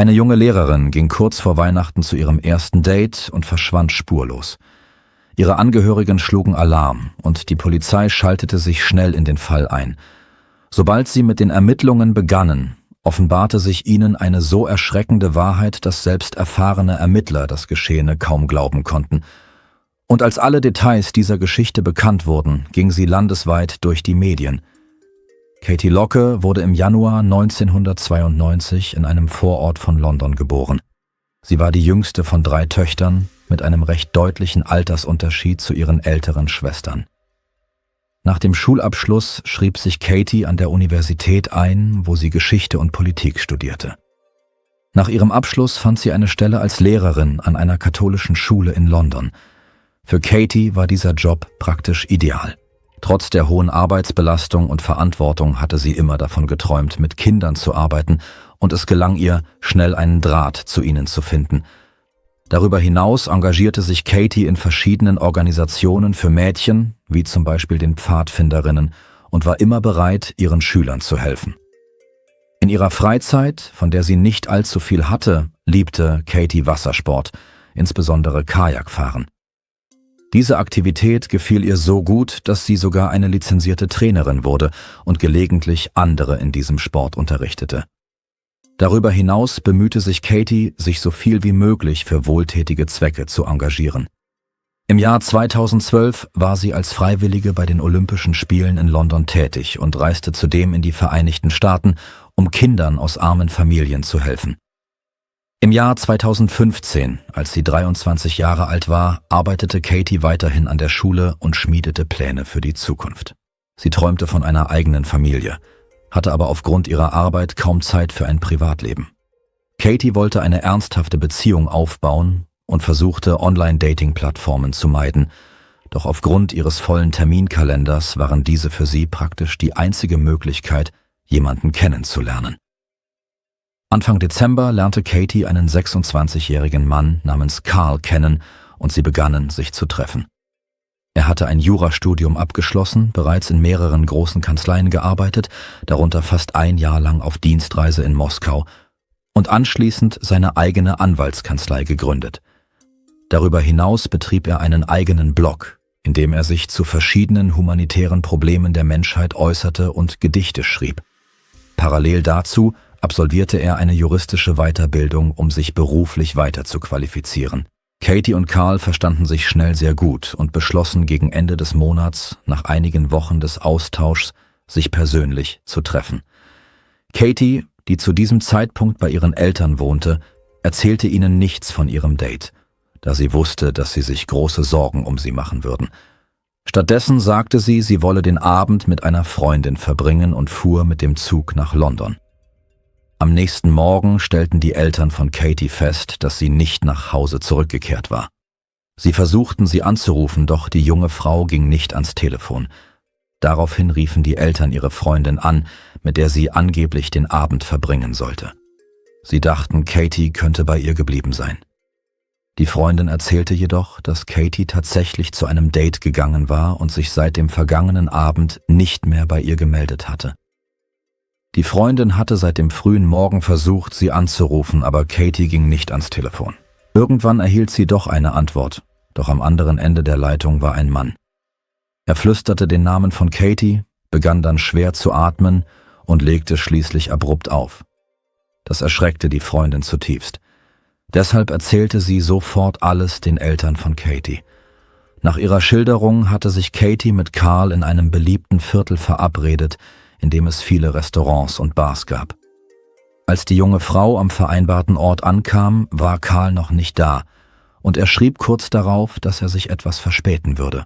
Eine junge Lehrerin ging kurz vor Weihnachten zu ihrem ersten Date und verschwand spurlos. Ihre Angehörigen schlugen Alarm und die Polizei schaltete sich schnell in den Fall ein. Sobald sie mit den Ermittlungen begannen, offenbarte sich ihnen eine so erschreckende Wahrheit, dass selbst erfahrene Ermittler das Geschehene kaum glauben konnten. Und als alle Details dieser Geschichte bekannt wurden, ging sie landesweit durch die Medien. Katie Locke wurde im Januar 1992 in einem Vorort von London geboren. Sie war die jüngste von 3 Töchtern mit einem recht deutlichen Altersunterschied zu ihren älteren Schwestern. Nach dem Schulabschluss schrieb sich Katie an der Universität ein, wo sie Geschichte und Politik studierte. Nach ihrem Abschluss fand sie eine Stelle als Lehrerin an einer katholischen Schule in London. Für Katie war dieser Job praktisch ideal. Trotz der hohen Arbeitsbelastung und Verantwortung hatte sie immer davon geträumt, mit Kindern zu arbeiten, und es gelang ihr, schnell einen Draht zu ihnen zu finden. Darüber hinaus engagierte sich Katie in verschiedenen Organisationen für Mädchen, wie zum Beispiel den Pfadfinderinnen, und war immer bereit, ihren Schülern zu helfen. In ihrer Freizeit, von der sie nicht allzu viel hatte, liebte Katie Wassersport, insbesondere Kajakfahren. Diese Aktivität gefiel ihr so gut, dass sie sogar eine lizenzierte Trainerin wurde und gelegentlich andere in diesem Sport unterrichtete. Darüber hinaus bemühte sich Katie, sich so viel wie möglich für wohltätige Zwecke zu engagieren. Im Jahr 2012 war sie als Freiwillige bei den Olympischen Spielen in London tätig und reiste zudem in die Vereinigten Staaten, um Kindern aus armen Familien zu helfen. Im Jahr 2015, als sie 23 Jahre alt war, arbeitete Katie weiterhin an der Schule und schmiedete Pläne für die Zukunft. Sie träumte von einer eigenen Familie, hatte aber aufgrund ihrer Arbeit kaum Zeit für ein Privatleben. Katie wollte eine ernsthafte Beziehung aufbauen und versuchte, Online-Dating-Plattformen zu meiden, doch aufgrund ihres vollen Terminkalenders waren diese für sie praktisch die einzige Möglichkeit, jemanden kennenzulernen. Anfang Dezember lernte Katie einen 26-jährigen Mann namens Carl kennen und sie begannen, sich zu treffen. Er hatte ein Jurastudium abgeschlossen, bereits in mehreren großen Kanzleien gearbeitet, darunter fast ein Jahr lang auf Dienstreise in Moskau und anschließend seine eigene Anwaltskanzlei gegründet. Darüber hinaus betrieb er einen eigenen Blog, in dem er sich zu verschiedenen humanitären Problemen der Menschheit äußerte und Gedichte schrieb. Parallel dazu absolvierte er eine juristische Weiterbildung, um sich beruflich weiter zu qualifizieren. Katie und Carl verstanden sich schnell sehr gut und beschlossen gegen Ende des Monats, nach einigen Wochen des Austauschs, sich persönlich zu treffen. Katie, die zu diesem Zeitpunkt bei ihren Eltern wohnte, erzählte ihnen nichts von ihrem Date, da sie wusste, dass sie sich große Sorgen um sie machen würden. Stattdessen sagte sie, sie wolle den Abend mit einer Freundin verbringen und fuhr mit dem Zug nach London. Am nächsten Morgen stellten die Eltern von Katie fest, dass sie nicht nach Hause zurückgekehrt war. Sie versuchten, sie anzurufen, doch die junge Frau ging nicht ans Telefon. Daraufhin riefen die Eltern ihre Freundin an, mit der sie angeblich den Abend verbringen sollte. Sie dachten, Katie könnte bei ihr geblieben sein. Die Freundin erzählte jedoch, dass Katie tatsächlich zu einem Date gegangen war und sich seit dem vergangenen Abend nicht mehr bei ihr gemeldet hatte. Die Freundin hatte seit dem frühen Morgen versucht, sie anzurufen, aber Katie ging nicht ans Telefon. Irgendwann erhielt sie doch eine Antwort, doch am anderen Ende der Leitung war ein Mann. Er flüsterte den Namen von Katie, begann dann schwer zu atmen und legte schließlich abrupt auf. Das erschreckte die Freundin zutiefst. Deshalb erzählte sie sofort alles den Eltern von Katie. Nach ihrer Schilderung hatte sich Katie mit Carl in einem beliebten Viertel verabredet, in dem es viele Restaurants und Bars gab. Als die junge Frau am vereinbarten Ort ankam, war Carl noch nicht da und er schrieb kurz darauf, dass er sich etwas verspäten würde.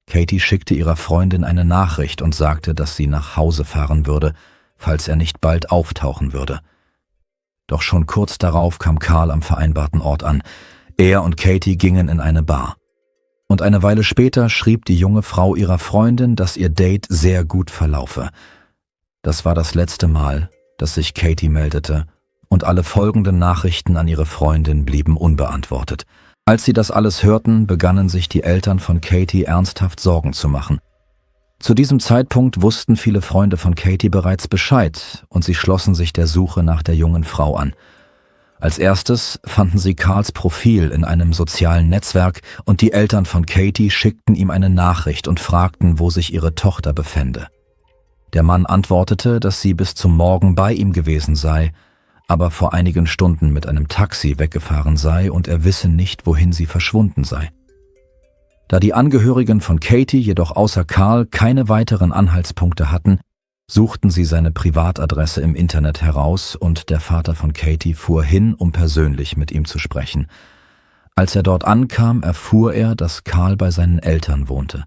Katie schickte ihrer Freundin eine Nachricht und sagte, dass sie nach Hause fahren würde, falls er nicht bald auftauchen würde. Doch schon kurz darauf kam Carl am vereinbarten Ort an. Er und Katie gingen in eine Bar. Und eine Weile später schrieb die junge Frau ihrer Freundin, dass ihr Date sehr gut verlaufe. Das war das letzte Mal, dass sich Katie meldete, und alle folgenden Nachrichten an ihre Freundin blieben unbeantwortet. Als sie das alles hörten, begannen sich die Eltern von Katie ernsthaft Sorgen zu machen. Zu diesem Zeitpunkt wussten viele Freunde von Katie bereits Bescheid und sie schlossen sich der Suche nach der jungen Frau an. Als erstes fanden sie Carls Profil in einem sozialen Netzwerk und die Eltern von Katie schickten ihm eine Nachricht und fragten, wo sich ihre Tochter befände. Der Mann antwortete, dass sie bis zum Morgen bei ihm gewesen sei, aber vor einigen Stunden mit einem Taxi weggefahren sei und er wisse nicht, wohin sie verschwunden sei. Da die Angehörigen von Katie jedoch außer Carl keine weiteren Anhaltspunkte hatten, suchten sie seine Privatadresse im Internet heraus und der Vater von Katie fuhr hin, um persönlich mit ihm zu sprechen. Als er dort ankam, erfuhr er, dass Carl bei seinen Eltern wohnte.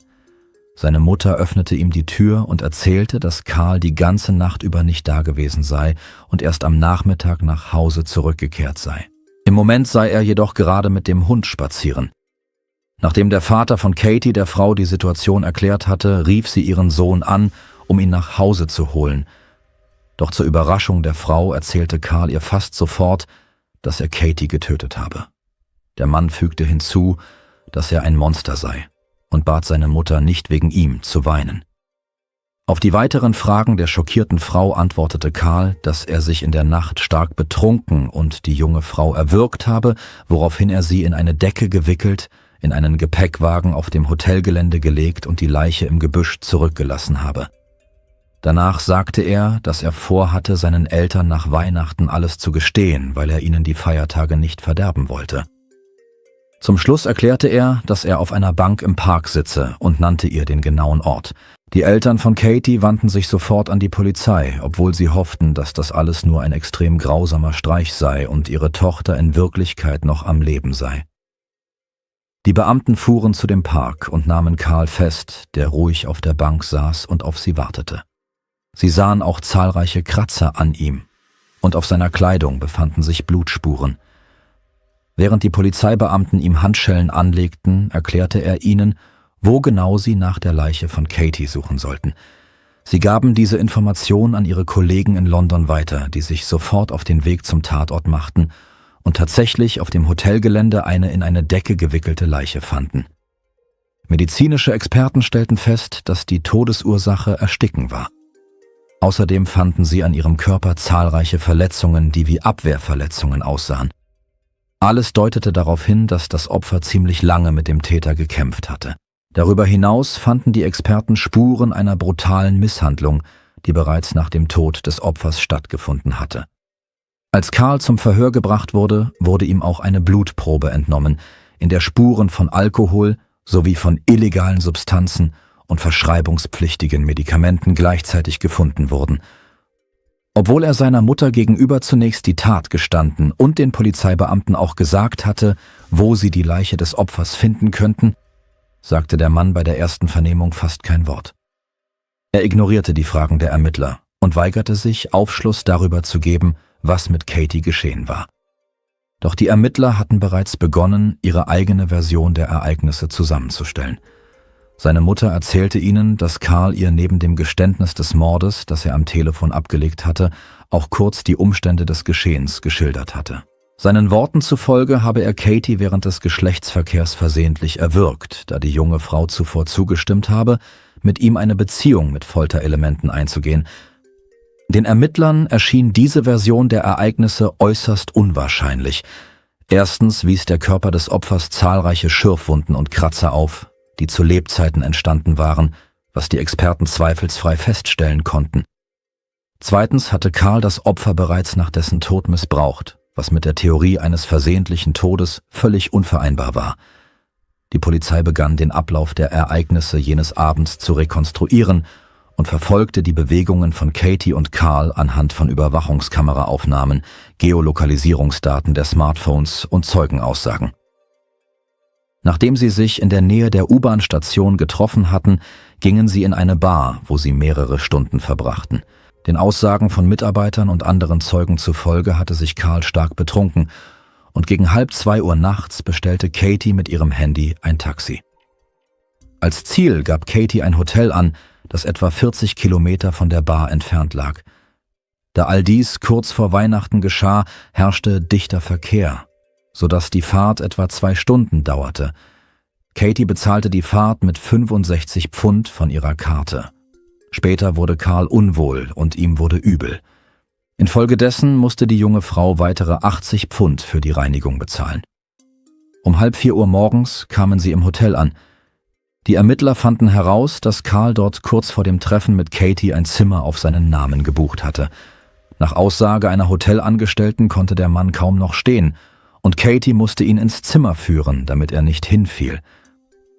Seine Mutter öffnete ihm die Tür und erzählte, dass Carl die ganze Nacht über nicht dagewesen sei und erst am Nachmittag nach Hause zurückgekehrt sei. Im Moment sei er jedoch gerade mit dem Hund spazieren. Nachdem der Vater von Katie der Frau die Situation erklärt hatte, rief sie ihren Sohn an, um ihn nach Hause zu holen. Doch zur Überraschung der Frau erzählte Carl ihr fast sofort, dass er Katie getötet habe. Der Mann fügte hinzu, dass er ein Monster sei und bat seine Mutter nicht wegen ihm zu weinen. Auf die weiteren Fragen der schockierten Frau antwortete Carl, dass er sich in der Nacht stark betrunken und die junge Frau erwürgt habe, woraufhin er sie in eine Decke gewickelt, in einen Gepäckwagen auf dem Hotelgelände gelegt und die Leiche im Gebüsch zurückgelassen habe. Danach sagte er, dass er vorhatte, seinen Eltern nach Weihnachten alles zu gestehen, weil er ihnen die Feiertage nicht verderben wollte. Zum Schluss erklärte er, dass er auf einer Bank im Park sitze und nannte ihr den genauen Ort. Die Eltern von Katie wandten sich sofort an die Polizei, obwohl sie hofften, dass das alles nur ein extrem grausamer Streich sei und ihre Tochter in Wirklichkeit noch am Leben sei. Die Beamten fuhren zu dem Park und nahmen Carl fest, der ruhig auf der Bank saß und auf sie wartete. Sie sahen auch zahlreiche Kratzer an ihm und auf seiner Kleidung befanden sich Blutspuren. Während die Polizeibeamten ihm Handschellen anlegten, erklärte er ihnen, wo genau sie nach der Leiche von Katie suchen sollten. Sie gaben diese Information an ihre Kollegen in London weiter, die sich sofort auf den Weg zum Tatort machten und tatsächlich auf dem Hotelgelände eine in eine Decke gewickelte Leiche fanden. Medizinische Experten stellten fest, dass die Todesursache Ersticken war. Außerdem fanden sie an ihrem Körper zahlreiche Verletzungen, die wie Abwehrverletzungen aussahen. Alles deutete darauf hin, dass das Opfer ziemlich lange mit dem Täter gekämpft hatte. Darüber hinaus fanden die Experten Spuren einer brutalen Misshandlung, die bereits nach dem Tod des Opfers stattgefunden hatte. Als Carl zum Verhör gebracht wurde, wurde ihm auch eine Blutprobe entnommen, in der Spuren von Alkohol sowie von illegalen Substanzen und verschreibungspflichtigen Medikamenten gleichzeitig gefunden wurden. Obwohl er seiner Mutter gegenüber zunächst die Tat gestanden und den Polizeibeamten auch gesagt hatte, wo sie die Leiche des Opfers finden könnten, sagte der Mann bei der ersten Vernehmung fast kein Wort. Er ignorierte die Fragen der Ermittler und weigerte sich, Aufschluss darüber zu geben, was mit Katie geschehen war. Doch die Ermittler hatten bereits begonnen, ihre eigene Version der Ereignisse zusammenzustellen. Seine Mutter erzählte ihnen, dass Carl ihr neben dem Geständnis des Mordes, das er am Telefon abgelegt hatte, auch kurz die Umstände des Geschehens geschildert hatte. Seinen Worten zufolge habe er Katie während des Geschlechtsverkehrs versehentlich erwürgt, da die junge Frau zuvor zugestimmt habe, mit ihm eine Beziehung mit Folterelementen einzugehen. Den Ermittlern erschien diese Version der Ereignisse äußerst unwahrscheinlich. Erstens wies der Körper des Opfers zahlreiche Schürfwunden und Kratzer auf, die zu Lebzeiten entstanden waren, was die Experten zweifelsfrei feststellen konnten. Zweitens hatte Carl das Opfer bereits nach dessen Tod missbraucht, was mit der Theorie eines versehentlichen Todes völlig unvereinbar war. Die Polizei begann, den Ablauf der Ereignisse jenes Abends zu rekonstruieren und verfolgte die Bewegungen von Katie und Carl anhand von Überwachungskameraaufnahmen, Geolokalisierungsdaten der Smartphones und Zeugenaussagen. Nachdem sie sich in der Nähe der U-Bahn-Station getroffen hatten, gingen sie in eine Bar, wo sie mehrere Stunden verbrachten. Den Aussagen von Mitarbeitern und anderen Zeugen zufolge hatte sich Carl stark betrunken und gegen 1:30 Uhr nachts bestellte Katie mit ihrem Handy ein Taxi. Als Ziel gab Katie ein Hotel an, das etwa 40 Kilometer von der Bar entfernt lag. Da all dies kurz vor Weihnachten geschah, herrschte dichter Verkehr, sodass die Fahrt etwa 2 Stunden dauerte. Katie bezahlte die Fahrt mit 65 Pfund von ihrer Karte. Später wurde Carl unwohl und ihm wurde übel. Infolgedessen musste die junge Frau weitere 80 Pfund für die Reinigung bezahlen. Um 3:30 Uhr morgens kamen sie im Hotel an. Die Ermittler fanden heraus, dass Carl dort kurz vor dem Treffen mit Katie ein Zimmer auf seinen Namen gebucht hatte. Nach Aussage einer Hotelangestellten konnte der Mann kaum noch stehen, und Katie musste ihn ins Zimmer führen, damit er nicht hinfiel.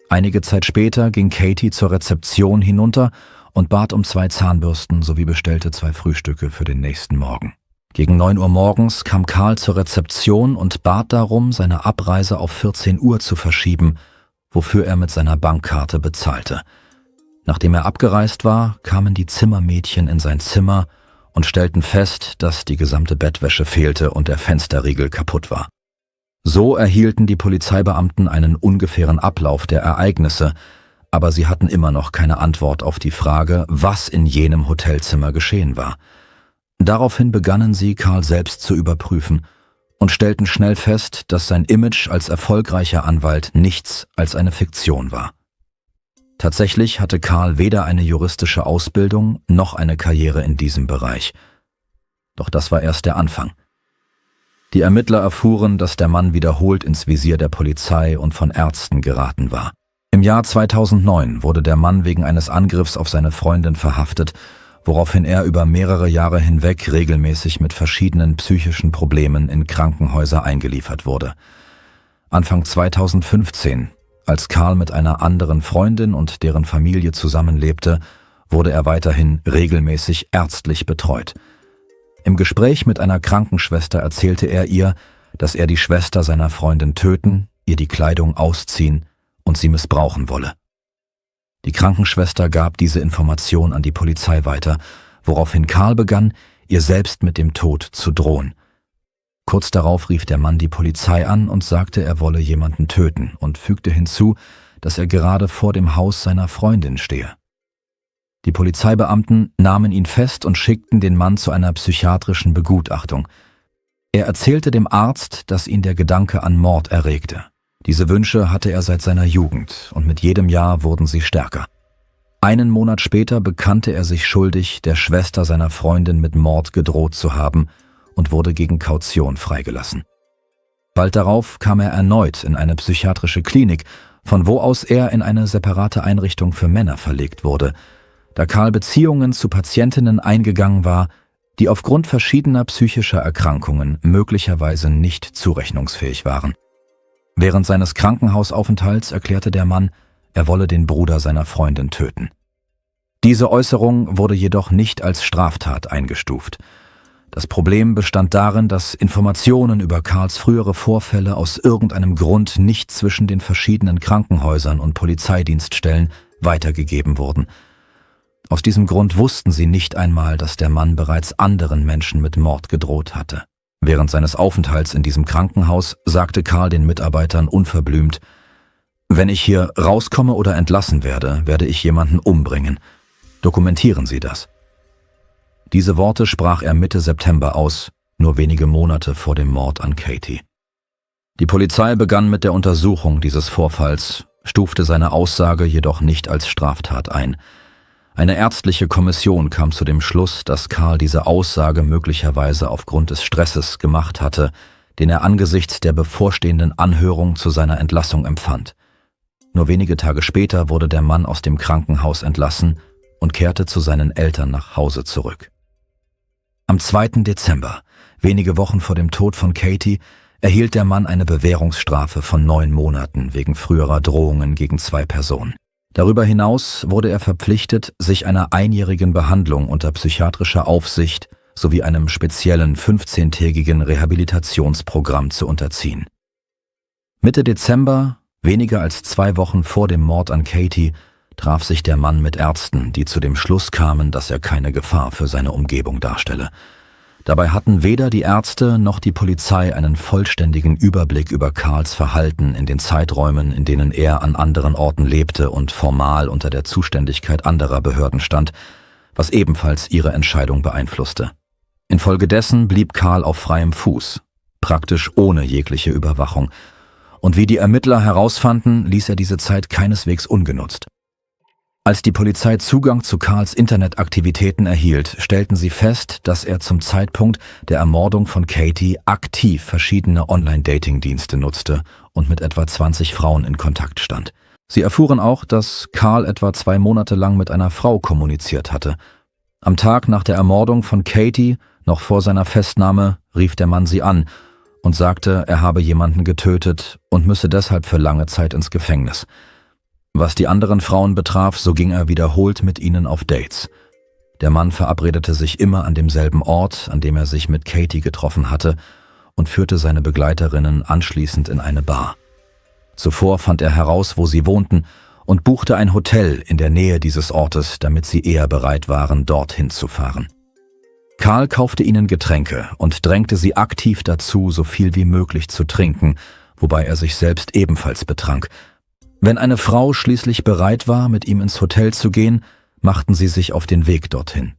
Einige Zeit später ging Katie zur Rezeption hinunter und bat um 2 Zahnbürsten sowie bestellte 2 Frühstücke für den nächsten Morgen. Gegen 9 Uhr morgens kam Carl zur Rezeption und bat darum, seine Abreise auf 14 Uhr zu verschieben, wofür er mit seiner Bankkarte bezahlte. Nachdem er abgereist war, kamen die Zimmermädchen in sein Zimmer und stellten fest, dass die gesamte Bettwäsche fehlte und der Fensterriegel kaputt war. So erhielten die Polizeibeamten einen ungefähren Ablauf der Ereignisse, aber sie hatten immer noch keine Antwort auf die Frage, was in jenem Hotelzimmer geschehen war. Daraufhin begannen sie, Carl selbst zu überprüfen und stellten schnell fest, dass sein Image als erfolgreicher Anwalt nichts als eine Fiktion war. Tatsächlich hatte Carl weder eine juristische Ausbildung noch eine Karriere in diesem Bereich. Doch das war erst der Anfang. Die Ermittler erfuhren, dass der Mann wiederholt ins Visier der Polizei und von Ärzten geraten war. Im Jahr 2009 wurde der Mann wegen eines Angriffs auf seine Freundin verhaftet, woraufhin er über mehrere Jahre hinweg regelmäßig mit verschiedenen psychischen Problemen in Krankenhäuser eingeliefert wurde. Anfang 2015, als Carl mit einer anderen Freundin und deren Familie zusammenlebte, wurde er weiterhin regelmäßig ärztlich betreut. Im Gespräch mit einer Krankenschwester erzählte er ihr, dass er die Schwester seiner Freundin töten, ihr die Kleidung ausziehen und sie missbrauchen wolle. Die Krankenschwester gab diese Information an die Polizei weiter, woraufhin Carl begann, ihr selbst mit dem Tod zu drohen. Kurz darauf rief der Mann die Polizei an und sagte, er wolle jemanden töten und fügte hinzu, dass er gerade vor dem Haus seiner Freundin stehe. Die Polizeibeamten nahmen ihn fest und schickten den Mann zu einer psychiatrischen Begutachtung. Er erzählte dem Arzt, dass ihn der Gedanke an Mord erregte. Diese Wünsche hatte er seit seiner Jugend und mit jedem Jahr wurden sie stärker. Einen Monat später bekannte er sich schuldig, der Schwester seiner Freundin mit Mord gedroht zu haben und wurde gegen Kaution freigelassen. Bald darauf kam er erneut in eine psychiatrische Klinik, von wo aus er in eine separate Einrichtung für Männer verlegt wurde, da Carl Beziehungen zu Patientinnen eingegangen war, die aufgrund verschiedener psychischer Erkrankungen möglicherweise nicht zurechnungsfähig waren. Während seines Krankenhausaufenthalts erklärte der Mann, er wolle den Bruder seiner Freundin töten. Diese Äußerung wurde jedoch nicht als Straftat eingestuft. Das Problem bestand darin, dass Informationen über Carls frühere Vorfälle aus irgendeinem Grund nicht zwischen den verschiedenen Krankenhäusern und Polizeidienststellen weitergegeben wurden. Aus diesem Grund wussten sie nicht einmal, dass der Mann bereits anderen Menschen mit Mord gedroht hatte. Während seines Aufenthalts in diesem Krankenhaus sagte Carl den Mitarbeitern unverblümt: „Wenn ich hier rauskomme oder entlassen werde, werde ich jemanden umbringen. Dokumentieren Sie das." Diese Worte sprach er Mitte September aus, nur wenige Monate vor dem Mord an Katie. Die Polizei begann mit der Untersuchung dieses Vorfalls, stufte seine Aussage jedoch nicht als Straftat ein. Eine ärztliche Kommission kam zu dem Schluss, dass Carl diese Aussage möglicherweise aufgrund des Stresses gemacht hatte, den er angesichts der bevorstehenden Anhörung zu seiner Entlassung empfand. Nur wenige Tage später wurde der Mann aus dem Krankenhaus entlassen und kehrte zu seinen Eltern nach Hause zurück. Am 2. Dezember, wenige Wochen vor dem Tod von Katie, erhielt der Mann eine Bewährungsstrafe von 9 Monaten wegen früherer Drohungen gegen 2 Personen. Darüber hinaus wurde er verpflichtet, sich einer einjährigen Behandlung unter psychiatrischer Aufsicht sowie einem speziellen 15-tägigen Rehabilitationsprogramm zu unterziehen. Mitte Dezember, weniger als 2 Wochen vor dem Mord an Katie, traf sich der Mann mit Ärzten, die zu dem Schluss kamen, dass er keine Gefahr für seine Umgebung darstelle. Dabei hatten weder die Ärzte noch die Polizei einen vollständigen Überblick über Carls Verhalten in den Zeiträumen, in denen er an anderen Orten lebte und formal unter der Zuständigkeit anderer Behörden stand, was ebenfalls ihre Entscheidung beeinflusste. Infolgedessen blieb Carl auf freiem Fuß, praktisch ohne jegliche Überwachung, und wie die Ermittler herausfanden, ließ er diese Zeit keineswegs ungenutzt. Als die Polizei Zugang zu Carls Internetaktivitäten erhielt, stellten sie fest, dass er zum Zeitpunkt der Ermordung von Katie aktiv verschiedene Online-Dating-Dienste nutzte und mit etwa 20 Frauen in Kontakt stand. Sie erfuhren auch, dass Carl etwa 2 Monate lang mit einer Frau kommuniziert hatte. Am Tag nach der Ermordung von Katie, noch vor seiner Festnahme, rief der Mann sie an und sagte, er habe jemanden getötet und müsse deshalb für lange Zeit ins Gefängnis. Was die anderen Frauen betraf, so ging er wiederholt mit ihnen auf Dates. Der Mann verabredete sich immer an demselben Ort, an dem er sich mit Katie getroffen hatte, und führte seine Begleiterinnen anschließend in eine Bar. Zuvor fand er heraus, wo sie wohnten, und buchte ein Hotel in der Nähe dieses Ortes, damit sie eher bereit waren, dorthin zu fahren. Carl kaufte ihnen Getränke und drängte sie aktiv dazu, so viel wie möglich zu trinken, wobei er sich selbst ebenfalls betrank. Wenn eine Frau schließlich bereit war, mit ihm ins Hotel zu gehen, machten sie sich auf den Weg dorthin.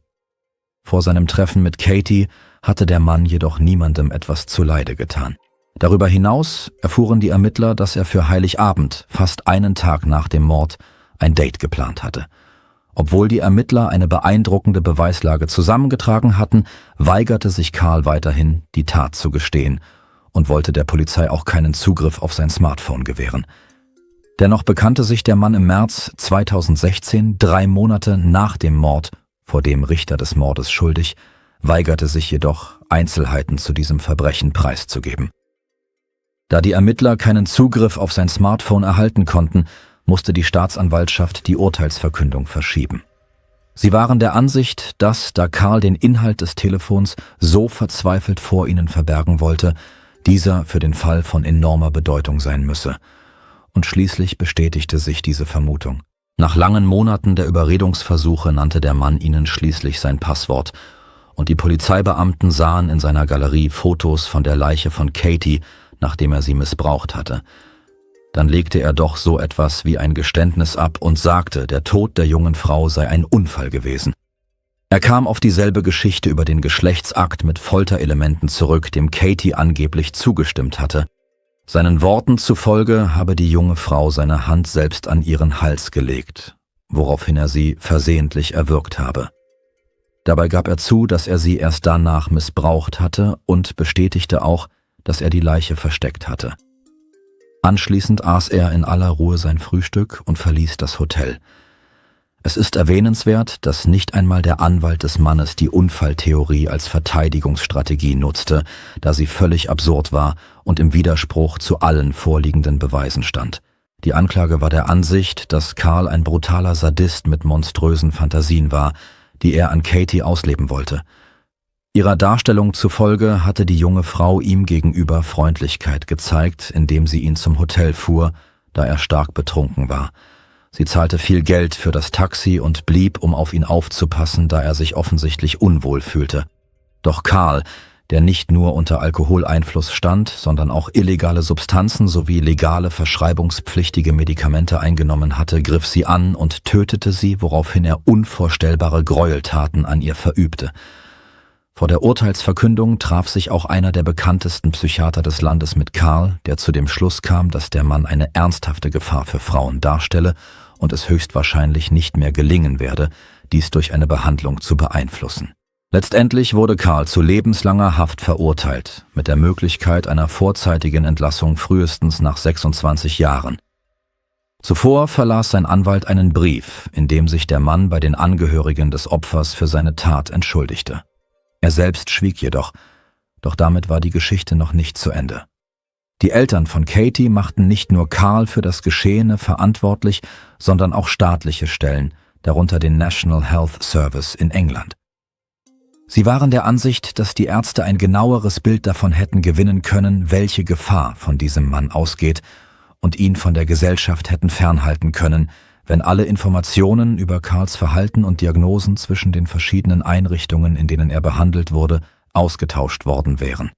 Vor seinem Treffen mit Katie hatte der Mann jedoch niemandem etwas zuleide getan. Darüber hinaus erfuhren die Ermittler, dass er für Heiligabend, fast einen Tag nach dem Mord, ein Date geplant hatte. Obwohl die Ermittler eine beeindruckende Beweislage zusammengetragen hatten, weigerte sich Carl weiterhin, die Tat zu gestehen und wollte der Polizei auch keinen Zugriff auf sein Smartphone gewähren. Dennoch bekannte sich der Mann im März 2016, 3 Monate nach dem Mord, vor dem Richter des Mordes schuldig, weigerte sich jedoch, Einzelheiten zu diesem Verbrechen preiszugeben. Da die Ermittler keinen Zugriff auf sein Smartphone erhalten konnten, musste die Staatsanwaltschaft die Urteilsverkündung verschieben. Sie waren der Ansicht, dass, da Carl den Inhalt des Telefons so verzweifelt vor ihnen verbergen wollte, dieser für den Fall von enormer Bedeutung sein müsse. Und schließlich bestätigte sich diese Vermutung. Nach langen Monaten der Überredungsversuche nannte der Mann ihnen schließlich sein Passwort, und die Polizeibeamten sahen in seiner Galerie Fotos von der Leiche von Katie, nachdem er sie missbraucht hatte. Dann legte er doch so etwas wie ein Geständnis ab und sagte, der Tod der jungen Frau sei ein Unfall gewesen. Er kam auf dieselbe Geschichte über den Geschlechtsakt mit Folterelementen zurück, dem Katie angeblich zugestimmt hatte. Seinen Worten zufolge habe die junge Frau seine Hand selbst an ihren Hals gelegt, woraufhin er sie versehentlich erwürgt habe. Dabei gab er zu, dass er sie erst danach missbraucht hatte und bestätigte auch, dass er die Leiche versteckt hatte. Anschließend aß er in aller Ruhe sein Frühstück und verließ das Hotel. Es ist erwähnenswert, dass nicht einmal der Anwalt des Mannes die Unfalltheorie als Verteidigungsstrategie nutzte, da sie völlig absurd war und im Widerspruch zu allen vorliegenden Beweisen stand. Die Anklage war der Ansicht, dass Carl ein brutaler Sadist mit monströsen Fantasien war, die er an Katie ausleben wollte. Ihrer Darstellung zufolge hatte die junge Frau ihm gegenüber Freundlichkeit gezeigt, indem sie ihn zum Hotel fuhr, da er stark betrunken war. Sie zahlte viel Geld für das Taxi und blieb, um auf ihn aufzupassen, da er sich offensichtlich unwohl fühlte. Doch Carl, der nicht nur unter Alkoholeinfluss stand, sondern auch illegale Substanzen sowie legale verschreibungspflichtige Medikamente eingenommen hatte, griff sie an und tötete sie, woraufhin er unvorstellbare Gräueltaten an ihr verübte. Vor der Urteilsverkündung traf sich auch einer der bekanntesten Psychiater des Landes mit Carl, der zu dem Schluss kam, dass der Mann eine ernsthafte Gefahr für Frauen darstelle und es höchstwahrscheinlich nicht mehr gelingen werde, dies durch eine Behandlung zu beeinflussen. Letztendlich wurde Carl zu lebenslanger Haft verurteilt, mit der Möglichkeit einer vorzeitigen Entlassung frühestens nach 26 Jahren. Zuvor verlas sein Anwalt einen Brief, in dem sich der Mann bei den Angehörigen des Opfers für seine Tat entschuldigte. Er selbst schwieg jedoch, doch damit war die Geschichte noch nicht zu Ende. Die Eltern von Katie machten nicht nur Carl für das Geschehene verantwortlich, sondern auch staatliche Stellen, darunter den National Health Service in England. Sie waren der Ansicht, dass die Ärzte ein genaueres Bild davon hätten gewinnen können, welche Gefahr von diesem Mann ausgeht und ihn von der Gesellschaft hätten fernhalten können, wenn alle Informationen über Carls Verhalten und Diagnosen zwischen den verschiedenen Einrichtungen, in denen er behandelt wurde, ausgetauscht worden wären.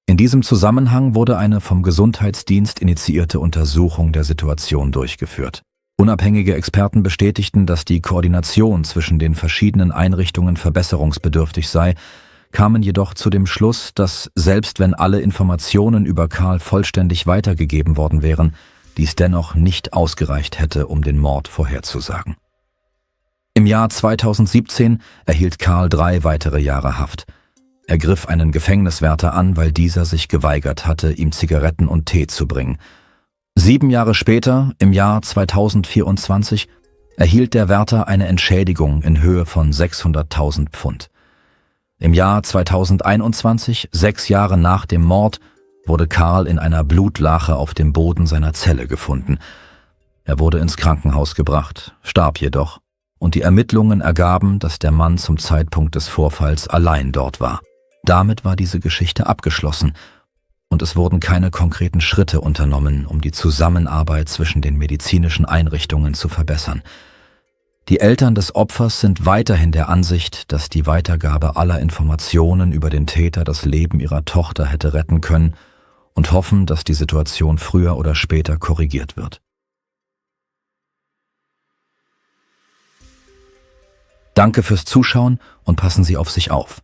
In diesem Zusammenhang wurde eine vom Gesundheitsdienst initiierte Untersuchung der Situation durchgeführt. Unabhängige Experten bestätigten, dass die Koordination zwischen den verschiedenen Einrichtungen verbesserungsbedürftig sei, kamen jedoch zu dem Schluss, dass selbst wenn alle Informationen über Carl vollständig weitergegeben worden wären, dies dennoch nicht ausgereicht hätte, um den Mord vorherzusagen. Im Jahr 2017 erhielt Carl 3 weitere Jahre Haft. Er griff einen Gefängniswärter an, weil dieser sich geweigert hatte, ihm Zigaretten und Tee zu bringen. 7 Jahre später, im Jahr 2024, erhielt der Wärter eine Entschädigung in Höhe von 600.000 Pfund. Im Jahr 2021, 6 Jahre nach dem Mord, wurde Carl in einer Blutlache auf dem Boden seiner Zelle gefunden. Er wurde ins Krankenhaus gebracht, starb jedoch, und die Ermittlungen ergaben, dass der Mann zum Zeitpunkt des Vorfalls allein dort war. Damit war diese Geschichte abgeschlossen, und es wurden keine konkreten Schritte unternommen, um die Zusammenarbeit zwischen den medizinischen Einrichtungen zu verbessern. Die Eltern des Opfers sind weiterhin der Ansicht, dass die Weitergabe aller Informationen über den Täter das Leben ihrer Tochter hätte retten können und hoffen, dass die Situation früher oder später korrigiert wird. Danke fürs Zuschauen und passen Sie auf sich auf.